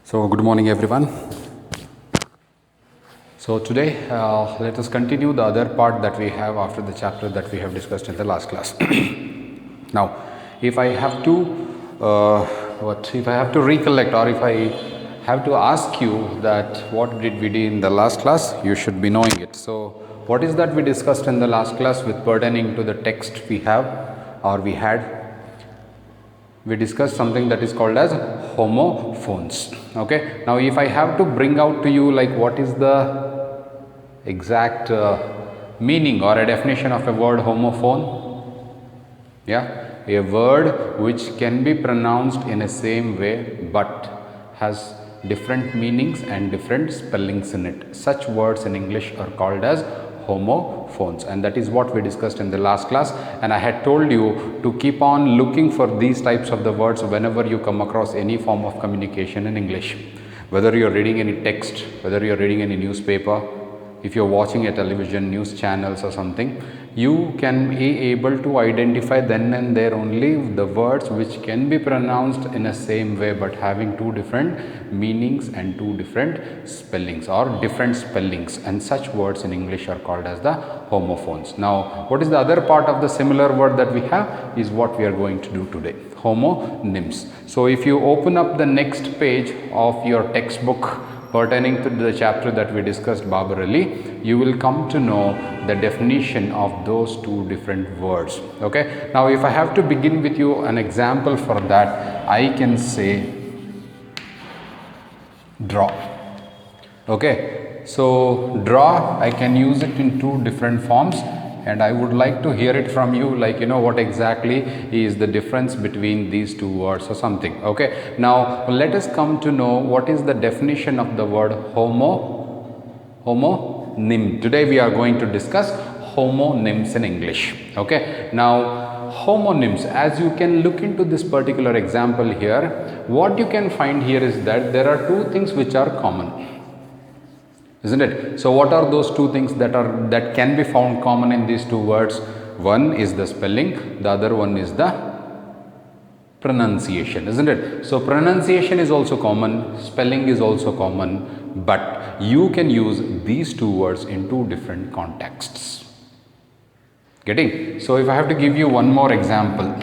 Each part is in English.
So good morning everyone. So today let us continue the other part that we have after the chapter that we have discussed in the last class. Now if I have to recollect, or if I have to ask you that what did we do in the last class, you should be knowing it. So what is that we discussed in the last class with pertaining to the text we have or we had? We discussed something that is called as homophones. Okay, now if I have to bring out to you like what is the exact meaning or a definition of a word homophone, a word which can be pronounced in a same way but has different meanings and different spellings in it. Such words in English are called as homophones, and that is what we discussed in the last class. And I had told you to keep on looking for these types of the words whenever you come across any form of communication in English, whether you are reading any text, whether you are reading any newspaper, if you are watching a television news channels or something, you can be able to identify then and there only the words which can be pronounced in a same way but having two different meanings and two different spellings or different spellings, and such words in English are called as the homophones. Now what is the other part of the similar word that we have is what we are going to do today, homonyms. So if you open up the next page of your textbook pertaining to the chapter that we discussed barbarally, you will come to know the definition of those two different words. Okay, now if I have to begin with you an example for that, I can say draw. Okay, so draw, I can use it in two different forms, and I would like to hear it from you, like what exactly is the difference between these two words or something. Okay, now let us come to know what is the definition of the word homonym. Today we are going to discuss homonyms in English. Okay, now homonyms, as you can look into this particular example here, what you can find here is that there are two things which are common, isn't it? So what are those two things that can be found common in these two words? One is the spelling, the other one is the pronunciation, isn't it? So pronunciation is also common, spelling is also common, but you can use these two words in two different contexts. Getting? So if I have to give you one more example,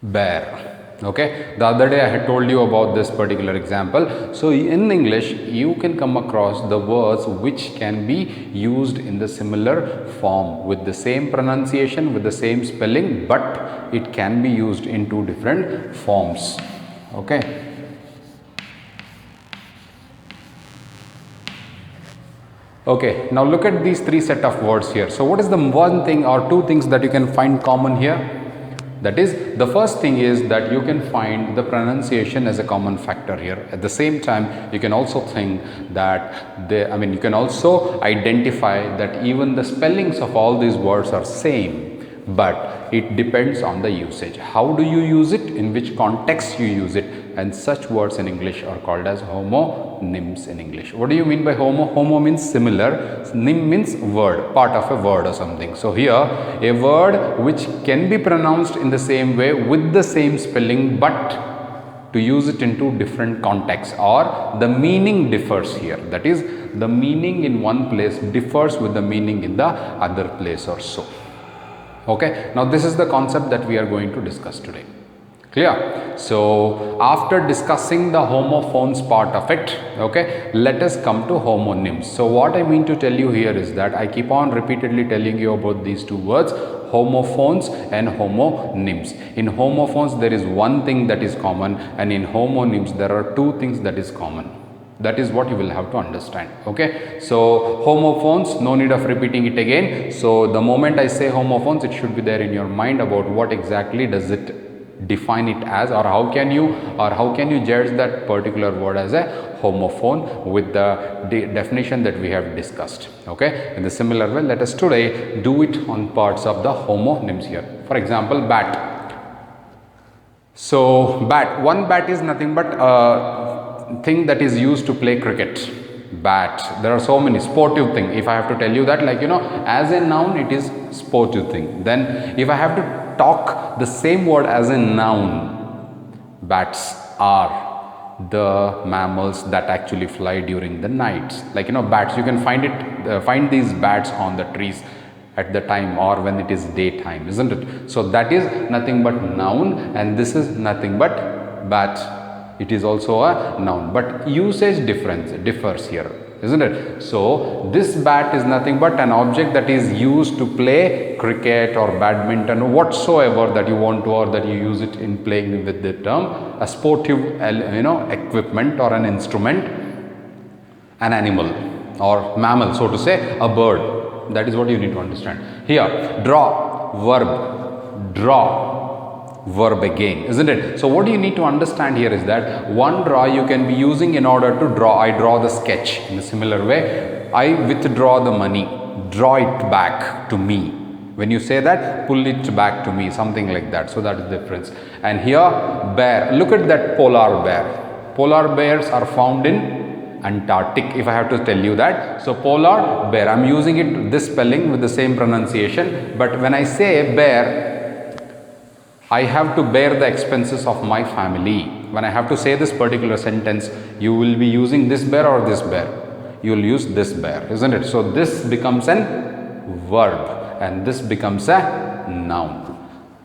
bear. Okay, the other day I had told you about this particular example. So in English you can come across the words which can be used in the similar form with the same pronunciation, with the same spelling, but it can be used in two different forms. Okay, okay, now look at these three set of words here. So what is the one thing or two things that you can find common here? That is, the first thing is that you can find the pronunciation as a common factor here. At the same time, you can also think that you can also identify that even the spellings of all these words are same, but it depends on the usage. How do you use it? In which context you use it? And such words in English are called as homonyms in English. What do you mean by homo? Homo means similar, nym means word, part of a word or something. So here a word which can be pronounced in the same way with the same spelling, but to use it in two different contexts, or the meaning differs here. That is, the meaning in one place differs with the meaning in the other place or so. Okay, now this is the concept that we are going to discuss today. Clear? So after discussing the homophones part of it, okay, let us come to homonyms. So what I mean to tell you here is that I keep on repeatedly telling you about these two words, homophones and homonyms. In homophones there is one thing that is common, and in homonyms there are two things that is common. That is what you will have to understand. Okay, so homophones, no need of repeating it again. So the moment I say homophones, it should be there in your mind about what exactly does it define it as, or how can you judge that particular word as a homophone with the definition that we have discussed. Okay, in the similar way, let us today do it on parts of the homonyms here. For example, bat. So bat, one bat is nothing but thing that is used to play cricket. Bat, there are so many sportive thing. If I have to tell you that, like as a noun it is sportive thing. Then if I have to talk the same word as a noun, bats are the mammals that actually fly during the nights. Like, you know, bats, you can find these bats on the trees at the time or when it is daytime, isn't it? So that is nothing but noun, and this is nothing but bat. It is also a noun, but usage differs here, isn't it? So this bat is nothing but an object that is used to play cricket or badminton, whatsoever that you want to, or that you use it in playing with the term, a sportive, you know, equipment or an instrument, an animal or mammal, so to say, a bird. That is what you need to understand. Here, draw, verb, draw, verb again, isn't it? So what you need to understand here is that one draw you can be using in order to draw. I draw the sketch. In a similar way, I withdraw the money, draw it back to me. When you say that, pull it back to me, something like that. So that is the difference. And here, bear. Look at that polar bear. Polar bears are found in Antarctic, if I have to tell you that. So polar bear, I'm using it this spelling with the same pronunciation, but when I say bear, I have to bear the expenses of my family. When I have to say this particular sentence, you will be using this bear or this bear. You will use this bear, isn't it? So this becomes an verb and this becomes a noun.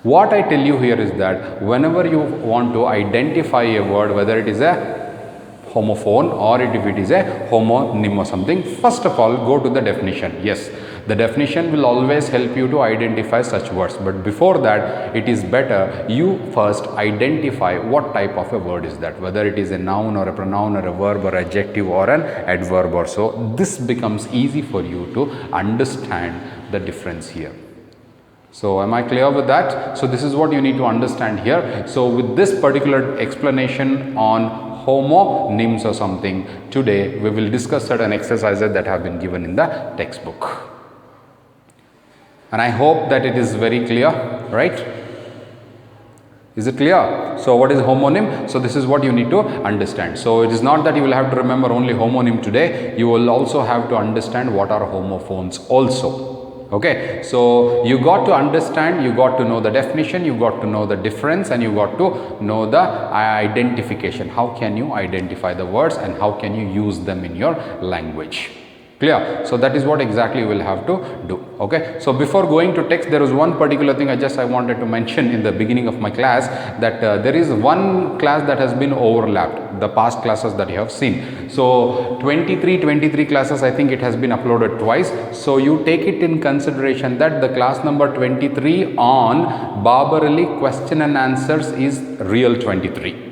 What I tell you here is that whenever you want to identify a word, whether it is a homophone or if it is a homonym or something, first of all go to the definition. Yes, the definition will always help you to identify such words, but before that it is better you first identify what type of a word is that, whether it is a noun or a pronoun or a verb or adjective or an adverb or so. This becomes easy for you to understand the difference here. So am I clear with that? So this is what you need to understand here. So with this particular explanation on homonyms or something, today we will discuss certain exercises that have been given in the textbook. And I hope that it is very clear, right? Is it clear? So what is homonym? So this is what you need to understand. So it is not that you will have to remember only homonym today, you will also have to understand what are homophones also. Okay, so you got to understand, you got to know the definition, you got to know the difference, and you got to know the identification. How can you identify the words and how can you use them in your language? Clear? So that is what exactly you will have to do. Okay, so before going to text, there was one particular thing I wanted to mention in the beginning of my class, that there is one class that has been overlapped, the past classes that you have seen. So 23 classes, I think it has been uploaded twice. So you take it in consideration that the class number 23 on Barber-Ali question and answers is real 23.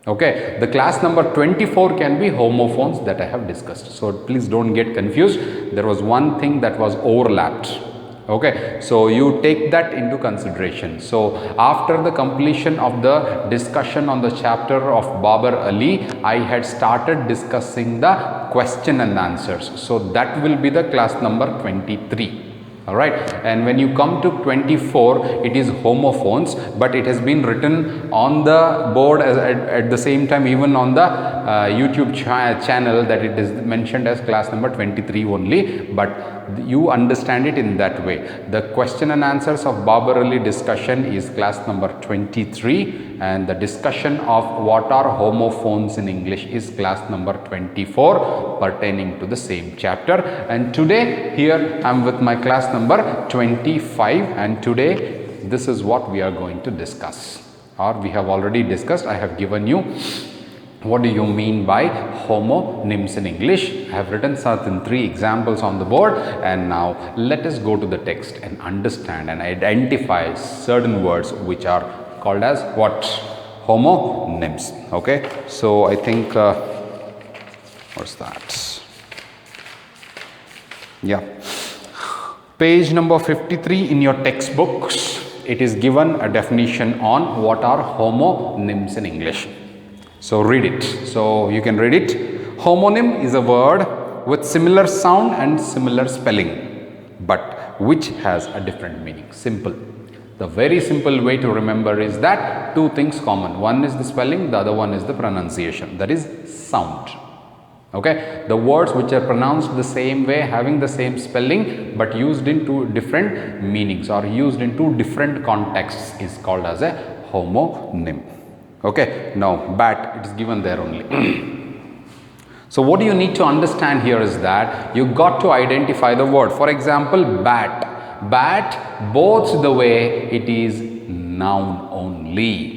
Okay, the class number 24 can be homophones that I have discussed. So please don't get confused. There was one thing that was overlapped. Okay, so you take that into consideration. So after the completion of the discussion on the chapter of Barber-Ali, I had started discussing the question and answers. So that will be the class number 23. Alright, and when you come to 24, it is homophones, but it has been written on the board at the same time, even on the YouTube channel, that it is mentioned as class number 23 only, but you understand it in that way. The question and answers of Barber-Ali discussion is class number 23, and the discussion of what are homophones in English is class number 24, pertaining to the same chapter. And today here I am with my class number 25, and today this is what we are going to discuss, or we have already discussed. I have given you what do you mean by homonyms in English. I have written certain 3 examples on the board, and now let us go to the text and understand and identify certain words which are called as what? Homonyms. Okay, so I think what's that? Yeah, page number 53 in your textbooks, it is given a definition on what are homonyms in English. So read it. So you can read it. Homonym is a word with similar sound and similar spelling, but which has a different meaning. Simple. The very simple way to remember is that 2 things common. One is the spelling, the other one is the pronunciation, that is sound. Okay, the words which are pronounced the same way, having the same spelling, but used in two different meanings or used in two different contexts is called as a homonym. Okay, now bat, it is given there only. So what you need to understand here is that you got to identify the word. For example, bat. Bat, both the way it is noun only.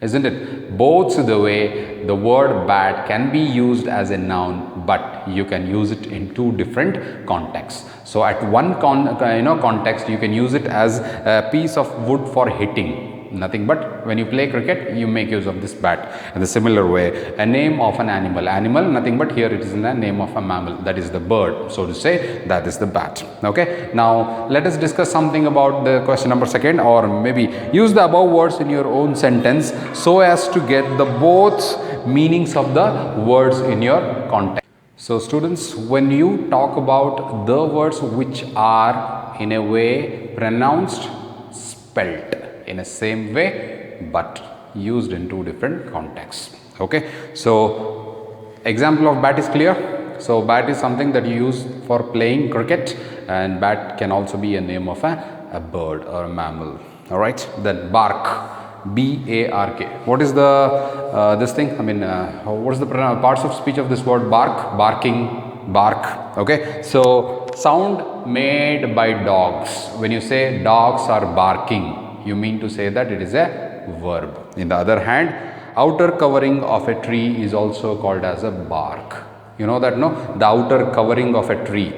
Isn't it? Both the way the word bat can be used as a noun, but you can use it in two different contexts. So at one context, you can use it as a piece of wood for hitting. Nothing but when you play cricket, you make use of this bat. In the similar way, a name of an animal. Animal, nothing but here it is in the name of a mammal. That is the bird. So to say, that is the bat. Okay. Now let us discuss something about the question number 2, or maybe use the above words in your own sentence so as to get the both meanings of the words in your context. So students, when you talk about the words which are in a way pronounced, spelt in a same way but used in two different contexts. Okay, so example of bat is clear. So bat is something that you use for playing cricket, and bat can also be a name of a bird or a mammal. All right, then bark, B-A-R-K. What is the this thing? I mean, what is the parts of speech of this word bark? Barking, bark. Okay, so sound made by dogs. When you say dogs are barking, you mean to say that it is a verb. In the other hand, outer covering of a tree is also called as a bark. You know that, no? The outer covering of a tree,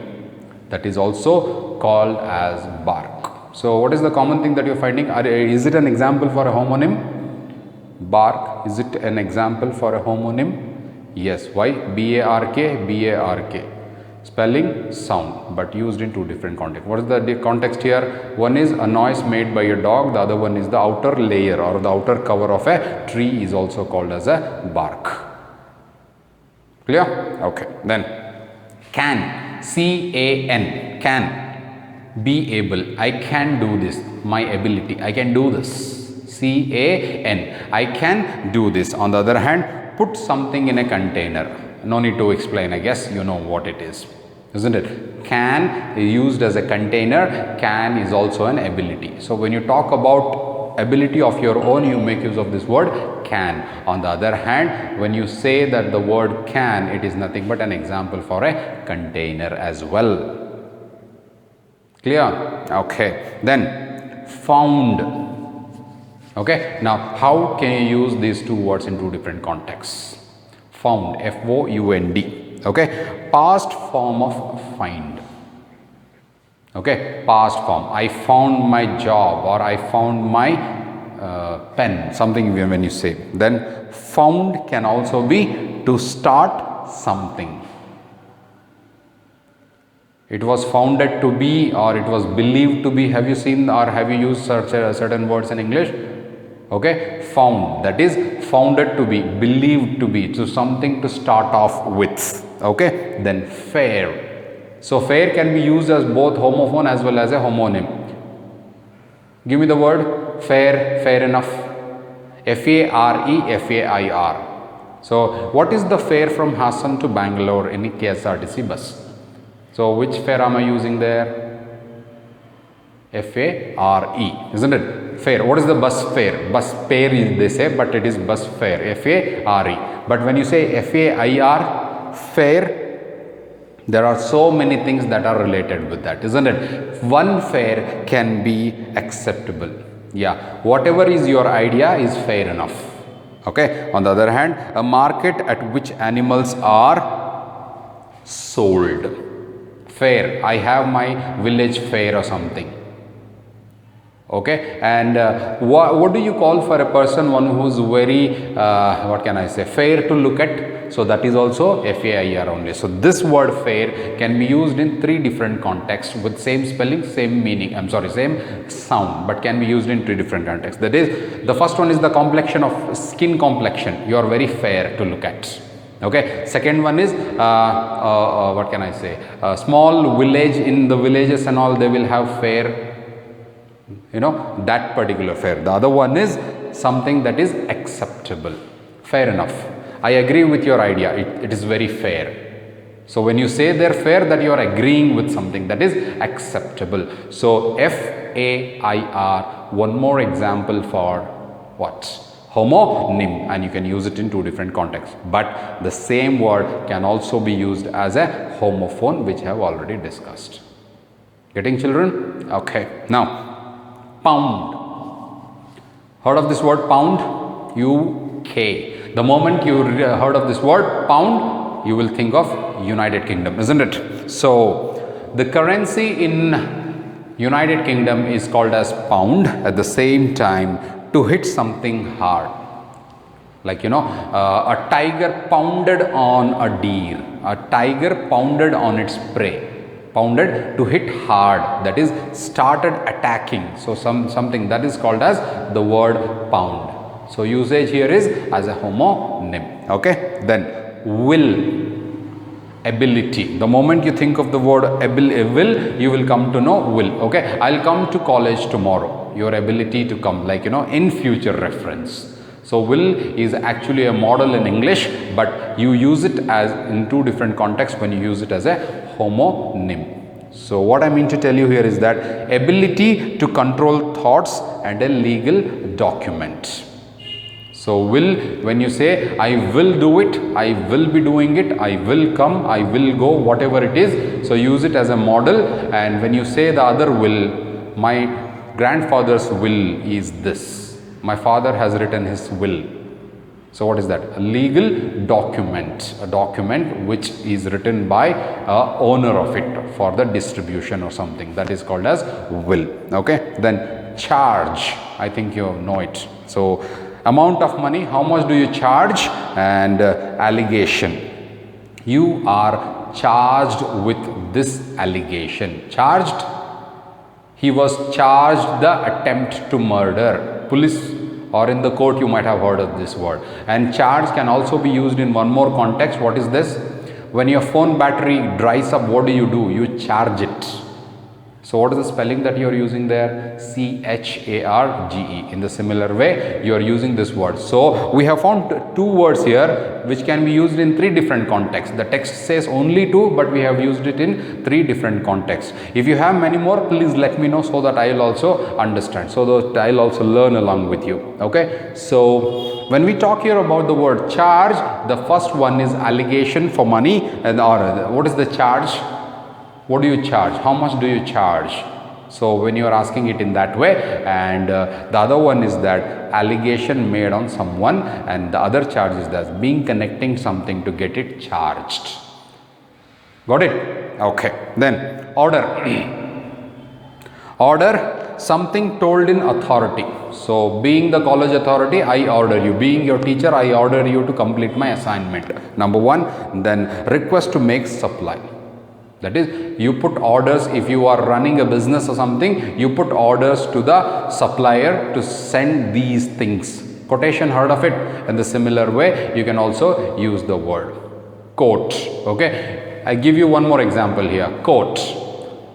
that is also called as bark. So what is the common thing that you are finding? Is it an example for a homonym? Bark, is it an example for a homonym? Yes. Why? B-A-R-K, B-A-R-K. Spelling, sound, but used in two different contexts. What is the context here? One is a noise made by a dog, the other one is the outer layer or the outer cover of a tree is also called as a bark. Clear? Okay. Then can, C-A-N, can, be able, I can do this, my ability, I can do this, C-A-N, I can do this. On the other hand, put something in a container. No need to explain, I guess you know what it is, isn't it? Can used as a container, can is also an ability. So when you talk about ability of your own, you make use of this word can. On the other hand, when you say that the word can, it is nothing but an example for a container as well. Clear? Okay. Then found. Okay. Now how can you use these two words in two different contexts? Found, F-O-U-N-D. Okay, past form of find. Okay, past form. I found my job, or I found my pen, something when you say. Then found can also be to start something. It was founded to be, or it was believed to be. Have you seen or have you used certain words in English? Okay, found, that is founded to be, believed to be, so something to start off with. Okay, then fair. So fair can be used as both homophone as well as a homonym. Give me the word fair, fair enough. F-A-R-E, F-A-I-R. So what is the fare from Hassan to Bangalore in a KSRTC bus? So which fare am I using there? F-A-R-E, isn't it? Fare. What is the bus fare? Bus fare is they say, but it is bus fare, F-A-R-E. But when you say F-A-I-R, fare, there are so many things that are related with that, isn't it? One fare can be acceptable. Yeah, whatever is your idea is fair enough. Okay. On the other hand, a market at which animals are sold. Fair. I have my village fair or something. Okay, and what do you call for a person, one who's very what can I say, fair to look at? So that is also F-A-I-R only. So this word fair can be used in three different contexts with same spelling, same meaning, same sound, but can be used in three different contexts. That is, the first one is the complexion of skin complexion. You are very fair to look at. Okay, second one is what can I say, a small village, in the villages and all, they will have fair, you know, that particular fair. The other one is something that is acceptable, fair enough. I agree with your idea. It is very fair. So when you say they're fair, that you are agreeing with something that is acceptable. So FAIR, one more example for what? Homonym, and you can use it in two different contexts. But the same word can also be used as a homophone, which I have already discussed. Getting, children? Okay. Now, pound. Heard of this word pound? UK. The moment you heard of this word pound, you will think of United Kingdom, isn't it? So the currency in United Kingdom is called as pound. At the same time, to hit something hard, like a tiger pounded on a deer, a tiger pounded on its prey, pounded to hit hard, that is started attacking. So something that is called as the word pound. So usage here is as a homonym. Okay, then will, ability. The moment you think of the word will, you will come to know will. Okay, I'll come to college tomorrow. Your ability to come, like in future reference. So will is actually a model in English, but you use it as in two different contexts when you use it as a homonym. So what I mean to tell you here is that ability to control thoughts and a legal document. So will, when you say I will do it, I will be doing it, I will come, I will go, whatever it is, so use it as a model. And when you say the other will, my grandfather's will is this, my father has written his will. So what is that? A legal document, a document which is written by owner of it for the distribution or something, that is called as will. Okay, then charge, I think you know it. So amount of money, how much do you charge? And allegation, you are charged with this allegation. Charged, he was charged the attempt to murder. Police or in the court you might have heard of this word. And charge can also be used in one more context. What is this? When your phone battery dries up, what do? You charge it. So what is the spelling that you are using there? CHARGE. In the similar way, you are using this word. So we have found two words here which can be used in three different contexts. The text says only two, but we have used it in three different contexts. If you have many more, please let me know so that I will also understand, so that I will also learn along with you. Okay. So when we talk here about the word charge, the first one is allegation for money, and or what is the charge? What do you charge? How much do you charge? So when you are asking it in that way, and the other one is that allegation made on someone, and the other charge is that being connecting something to get it charged. Got it? Okay. Then order. Order, something told in authority. So being the college authority, I order you. Being your teacher, I order you to complete my assignment. Number one. Then request to make supply. That is, you put orders. If you are running a business or something, you put orders to the supplier to send these things. Quotation, heard of it? In the similar way, you can also use the word quote. Okay, I give you one more example here. Quote.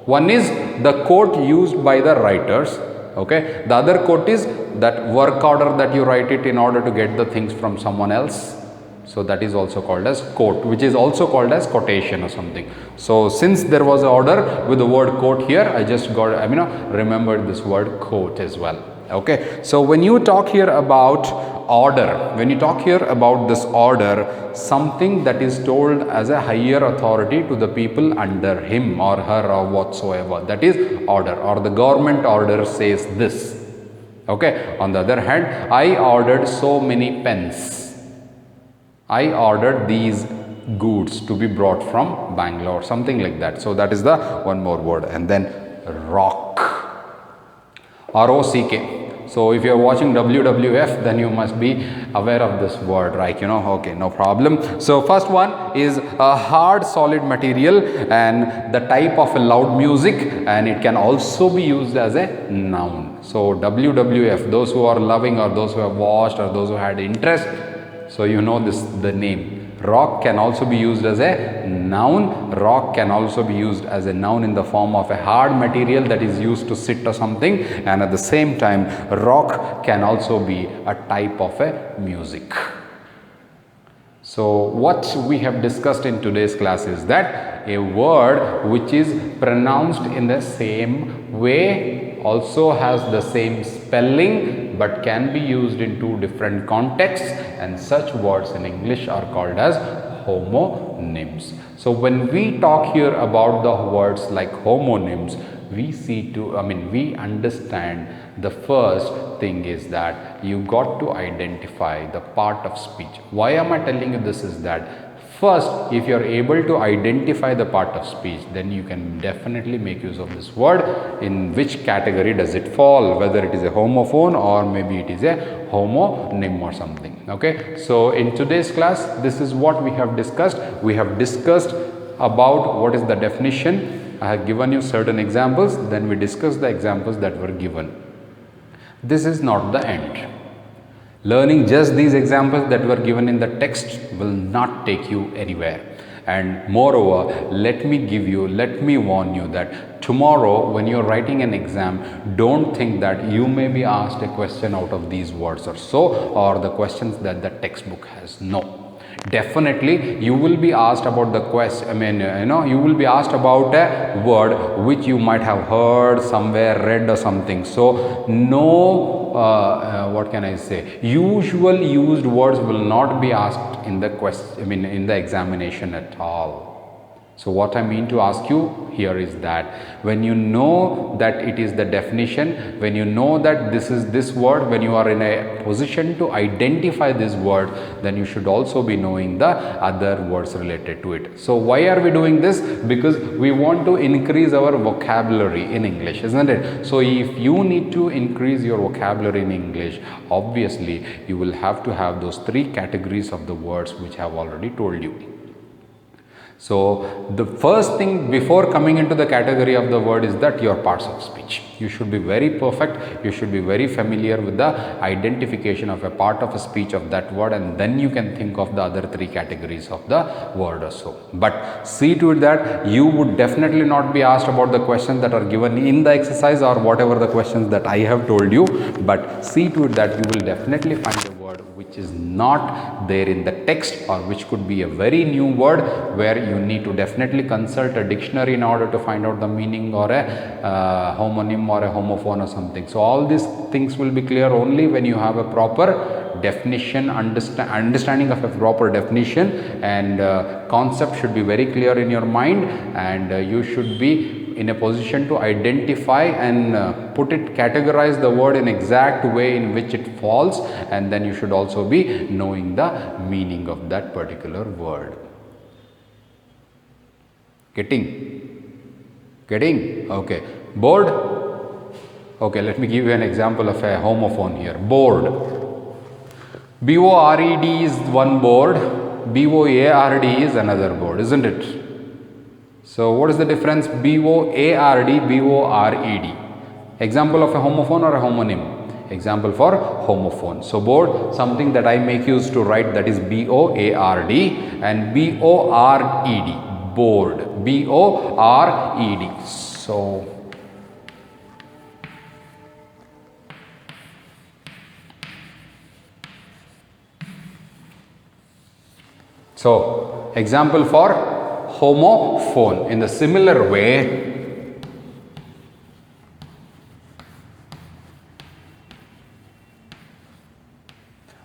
One is the quote used by the writers. Okay, the other quote is that work order that you write it in order to get the things from someone else. So that is also called as quote, which is also called as quotation or something. So since there was an order with the word quote here, I just got, remembered this word quote as well. Okay. So when you talk here about order, when you talk here about this order, something that is told as a higher authority to the people under him or her or whatsoever, that is order, or the government order says this. Okay. On the other hand, I ordered so many pens. I ordered these goods to be brought from Bangalore, something like that. So that is the one more word. And then rock, ROCK. So if you are watching WWF, then you must be aware of this word, right? Okay, no problem. So first one is a hard solid material and the type of a loud music, and it can also be used as a noun. So WWF, those who are loving or those who have watched or those who had interest, so you know this, the name. Rock can also be used as a noun. Rock can also be used as a noun in the form of a hard material that is used to sit or something, and at the same time rock can also be a type of a music. So what we have discussed in today's class is that a word which is pronounced in the same way, also has the same spelling, but can be used in two different contexts, and such words in English are called as homonyms. So when we talk here about the words like homonyms, we understand the first thing is that you got to identify the part of speech. Why am I telling you this is that first, if you are able to identify the part of speech, then you can definitely make use of this word, in which category does it fall, whether it is a homophone or maybe it is a homonym or something. Okay, so in today's class, this is what we have discussed. We have discussed about what is the definition. I have given you certain examples, then we discussed the examples that were given. This is not the end. Learning just these examples that were given in the text will not take you anywhere. And moreover, let me warn you that tomorrow when you are writing an exam, don't think that you may be asked a question out of these words or so, or the questions that the textbook has. No. Definitely you will be asked about the question, you will be asked about a word which you might have heard somewhere, read or something. So no, what can I say, usual used words will not be asked in the question, in the examination at all. So what I mean to ask you here is that when you know that it is the definition, when you know that this is this word, when you are in a position to identify this word, then you should also be knowing the other words related to it. So why are we doing this? Because we want to increase our vocabulary in English, isn't it? So if you need to increase your vocabulary in English, obviously you will have to have those three categories of the words which I have already told you. So the first thing before coming into the category of the word is that your parts of speech. You should be very perfect, you should be very familiar with the identification of a part of a speech of that word, and then you can think of the other three categories of the word or so. But see to it that you would definitely not be asked about the questions that are given in the exercise or whatever the questions that I have told you, but see to it that you will definitely find a word which is not there in the text, or which could be a very new word where you need to definitely consult a dictionary in order to find out the meaning, or a homonym or a homophone or something. So all these things will be clear only when you have a proper definition, understanding of a proper definition, and concept should be very clear in your mind, and you should be in a position to identify and categorize the word in exact way in which it falls, and then you should also be knowing the meaning of that particular word. Getting? Okay. Bored? Okay, let me give you an example of a homophone here. Bored. B-O-R-E-D is one board, B-O-A-R-D is another board, isn't it? So what is the difference? B-O-A-R-D, B-O-R-E-D. Example of a homophone or a homonym? Example for homophone. So board, something that I make use to write, that is B-O-A-R-D, and B-O-R-E-D, board, B-O-R-E-D. So example for homophone. In the similar way,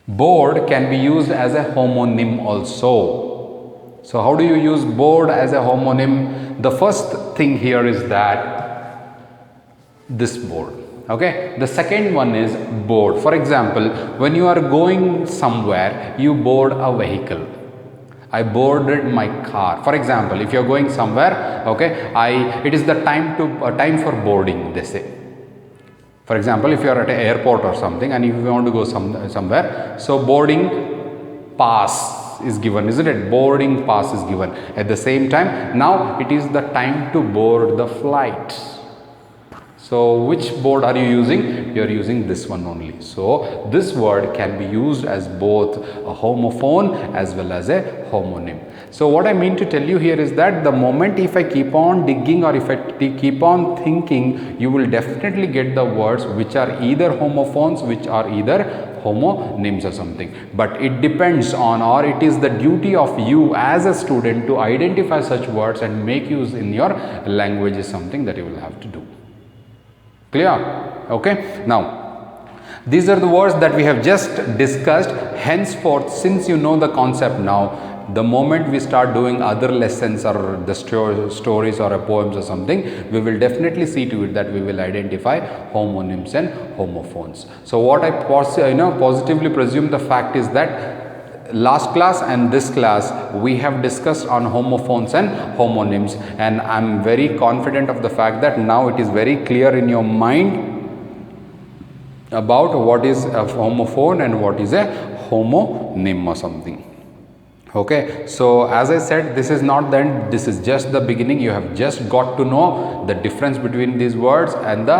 board can be used as a homonym also. So how do you use board as a homonym? The first thing here is that this board. Okay, the second one is board. For example, when you are going somewhere, you board a vehicle. I boarded my car. For example, if you are going somewhere, okay, it is the time for boarding, they say. For example, if you are at an airport or something, and if you want to go somewhere, so boarding pass is given, isn't it? Boarding pass is given. At the same time, now it is the time to board the flight. So which board are you using? You are using this one only. So this word can be used as both a homophone as well as a homonym. So what I mean to tell you here is that the moment if I keep on digging or if I keep on thinking, you will definitely get the words which are either homophones, which are either homonyms or something. But it depends on, or it is the duty of you as a student to identify such words and make use in your language is something that you will have to do. Clear? Okay. Now, these are the words that we have just discussed. Henceforth, since you know the concept now, the moment we start doing other lessons or the stories or poems or something, we will definitely see to it that we will identify homonyms and homophones. So what I positively presume the fact is that last class and this class we have discussed on homophones and homonyms, and I am very confident of the fact that now it is very clear in your mind about what is a homophone and what is a homonym or something. Okay, so as I said, this is not the end, this is just the beginning. You have just got to know the difference between these words and the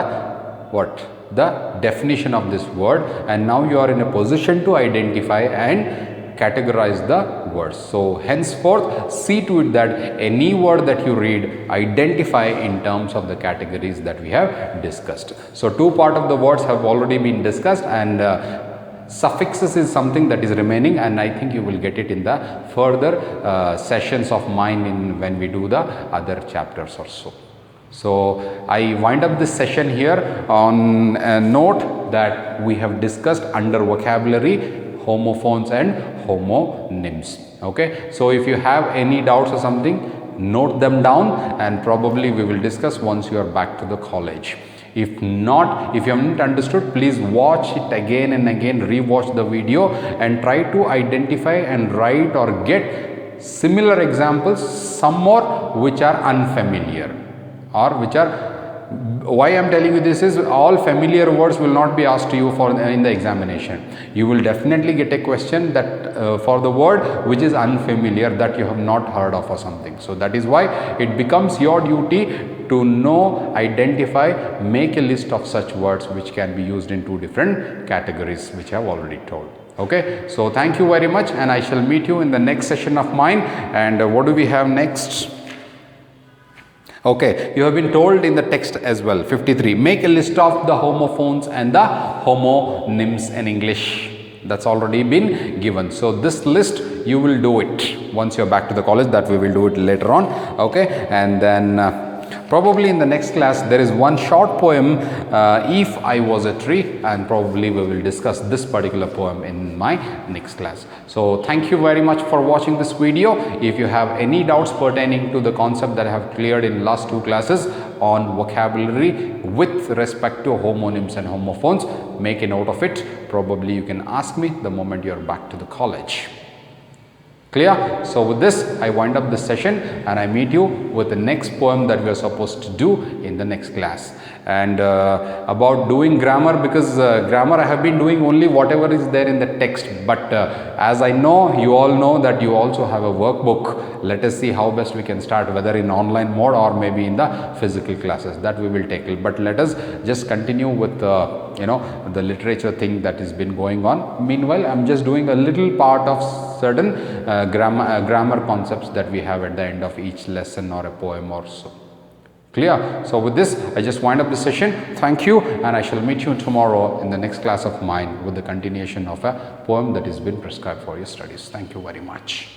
definition of this word, and now you are in a position to identify and categorize the words. So henceforth, see to it that any word that you read, identify in terms of the categories that we have discussed. So two part of the words have already been discussed, and suffixes is something that is remaining, and I think you will get it in the further sessions of mine when we do the other chapters or so. So I wind up this session here on a note that we have discussed under vocabulary homophones and homonyms. Okay, so if you have any doubts or something, note them down, and probably we will discuss once you are back to the college. If not, if you haven't understood, please watch it again and again, rewatch the video and try to identify and write or get similar examples, some more which are unfamiliar or which are, why I am telling you this is all familiar words will not be asked to you for in the examination. You will definitely get a question that for the word which is unfamiliar, that you have not heard of or something. So that is why it becomes your duty to know, identify, make a list of such words which can be used in two different categories which I have already told. Okay, so thank you very much, and I shall meet you in the next session of mine. And what do we have next? Okay, you have been told in the text as well, 53, make a list of the homophones and the homonyms in English. That's already been given. So this list you will do it once you're back to the college, that we will do it later on. Okay, and then probably in the next class there is one short poem, If I Was a Tree, and probably we will discuss this particular poem in my next class. So thank you very much for watching this video. If you have any doubts pertaining to the concept that I have cleared in last two classes on vocabulary with respect to homonyms and homophones, make a note of it. Probably you can ask me the moment you are back to the college. Clear? So with this, I wind up this session, and I meet you with the next poem that we are supposed to do in the next class. And about doing grammar, because grammar I have been doing only whatever is there in the text, but as I know, you all know that you also have a workbook. Let us see how best we can start, whether in online mode or maybe in the physical classes, that we will tackle. But let us just continue with the literature thing that has been going on. Meanwhile, I am just doing a little part of certain grammar concepts that we have at the end of each lesson or a poem or so. Clear? So with this, I just wind up the session. Thank you, and I shall meet you tomorrow in the next class of mine with the continuation of a poem that has been prescribed for your studies. Thank you very much.